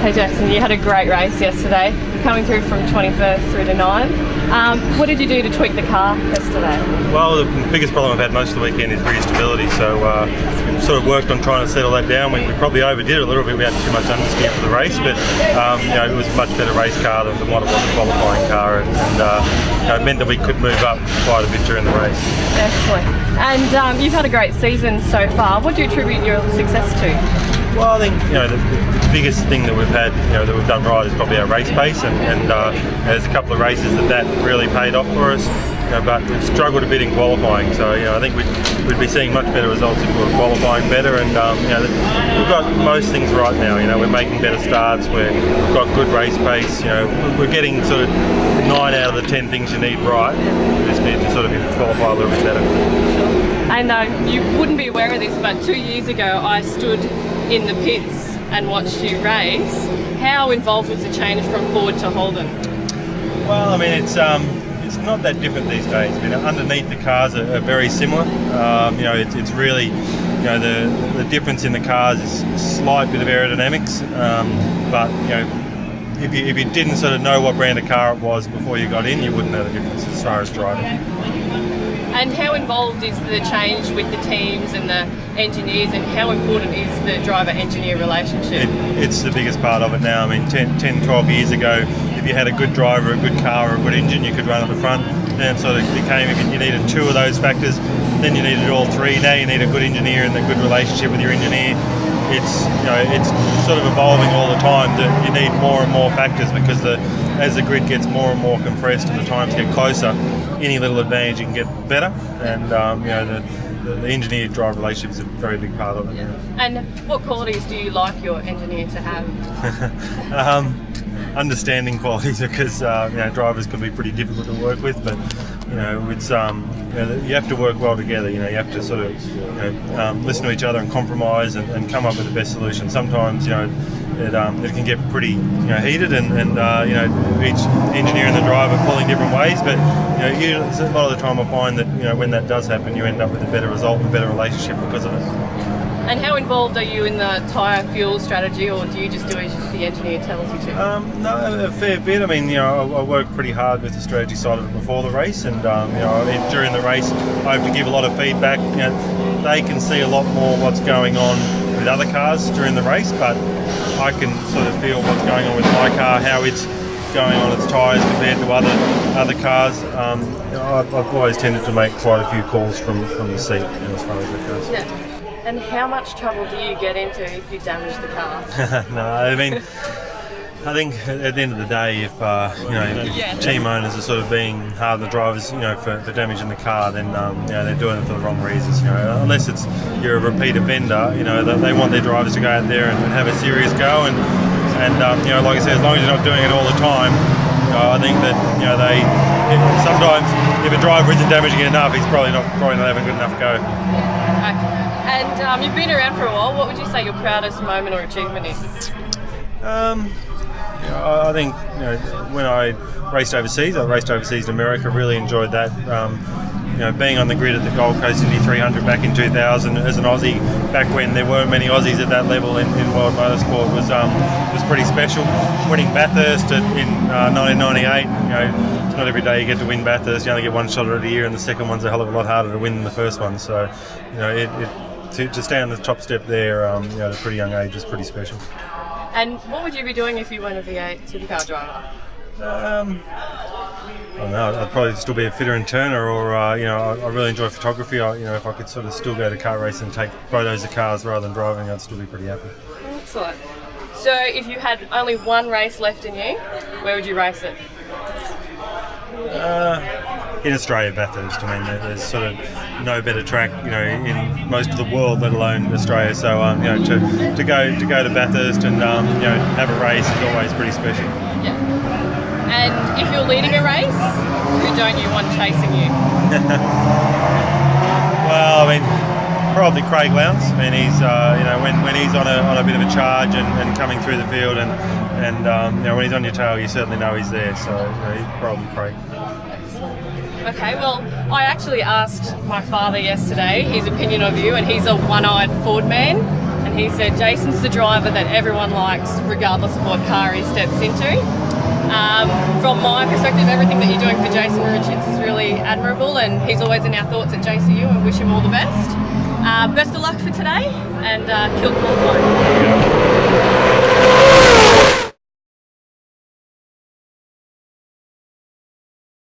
Hey Jackson, you had a great race yesterday, coming through from 21st through to 9. What did you do to tweak the car yesterday? Well, the biggest problem I've had most of the weekend is rear stability, so we sort of worked on trying to settle that down. We probably overdid it a little bit. We had too much understeer for the race, but it was a much better race car than what it was a qualifying car, and it meant that we could move up quite a bit during the race. Excellent. And you've had a great season so far. What do you attribute your success to? Well, I think the biggest thing that we've had, that we've done right is probably our race pace, and there's a couple of races that really paid off for us. But we've struggled a bit in qualifying, so I think we'd be seeing much better results if we were qualifying better. And we've got most things right now. We're making better starts. We've got good race pace. We're getting sort of 9 out of the 10 things you need right. We just need to sort of qualify a little bit better. And you wouldn't be aware of this, but 2 years ago I stood in the pits and watched you race. How involved was the change from Ford to Holden? Well, I mean, it's not that different these days. I mean, underneath the cars are very similar. It's really, the difference in the cars is a slight bit of aerodynamics. But if you didn't sort of know what brand of car it was before you got in, you wouldn't know the difference as far as driving. And how involved is the change with the teams and the engineers, and how important is the driver-engineer relationship? It's the biggest part of it now. I mean, 10, 12 years ago, if you had a good driver, a good car, or a good engine, you could run at the front. Then it sort of became, if you needed 2 of those factors, then you needed all 3. Now you need a good engineer and a good relationship with your engineer. It's sort of evolving all the time that you need more and more factors, because as the grid gets more and more compressed and the times get closer, any little advantage you can get better. And the engineer-driver relationship is a very big part of it. Yeah. And what qualities do you like your engineer to have? Understanding qualities, because drivers can be pretty difficult to work with, but it's you have to work well together. You have to sort of listen to each other and compromise and come up with the best solution. Sometimes it can get pretty heated, and each engineer and the driver pulling different ways, but a lot of the time I find that when that does happen, you end up with a better result and a better relationship because of it. And how involved are you in the tyre fuel strategy, or do you just do as the engineer tells you to? No, a fair bit. I mean, I work pretty hard with the strategy side of it before the race, and during the race, I have to give a lot of feedback. They can see a lot more what's going on with other cars during the race, but I can sort of feel what's going on with my car, how it's going on its tyres compared to other cars. I've always tended to make quite a few calls from the seat as far as that goes. Yeah. And how much trouble do you get into if you damage the car? No, I mean, I think at the end of the day, if team owners are sort of being hard on the drivers, for damaging the car, then they're doing it for the wrong reasons. Unless you're a repeat offender, they want their drivers to go out there and have a serious go, and like I said, as long as you're not doing it all the time, I think that sometimes if a driver isn't damaging it enough, he's probably not having a good enough go. Okay. And you've been around for a while. What would you say your proudest moment or achievement is? I think when I raced overseas in America. Really enjoyed that. Being on the grid at the Gold Coast Indy 300 back in 2000 as an Aussie, back when there weren't many Aussies at that level in world motorsport, was pretty special. Winning Bathurst in 1998, it's not every day you get to win Bathurst. You only get one shot at it a year, and the second one's a hell of a lot harder to win than the first one. So, to stay on the top step there, at a pretty young age is pretty special. And what would you be doing if you weren't a V8 supercar driver? I don't know, I'd probably still be a fitter and turner, or I really enjoy photography. If I could sort of still go to car racing and take photos of cars rather than driving, I'd still be pretty happy. Excellent. So if you had only one race left in you, where would you race it? In Australia, Bathurst. I mean, there's sort of no better track, in most of the world, let alone Australia. So, to go to Bathurst and have a race is always pretty special. Yeah. And if you're leading a race, who don't you want chasing you? Well, I mean, probably Craig Lowndes. I mean, he's when he's on a bit of a charge and coming through the field, and when he's on your tail, you certainly know he's there. So he's probably Craig. Okay, well, I actually asked my father yesterday his opinion of you, and he's a one-eyed Ford man. And and he said Jason's the driver that everyone likes regardless of what car he steps into. From my perspective, everything that you're doing for Jason Richards is really admirable, and he's always in our thoughts at JCU, and wish him all the best. Best of luck for today, and kill qualifying.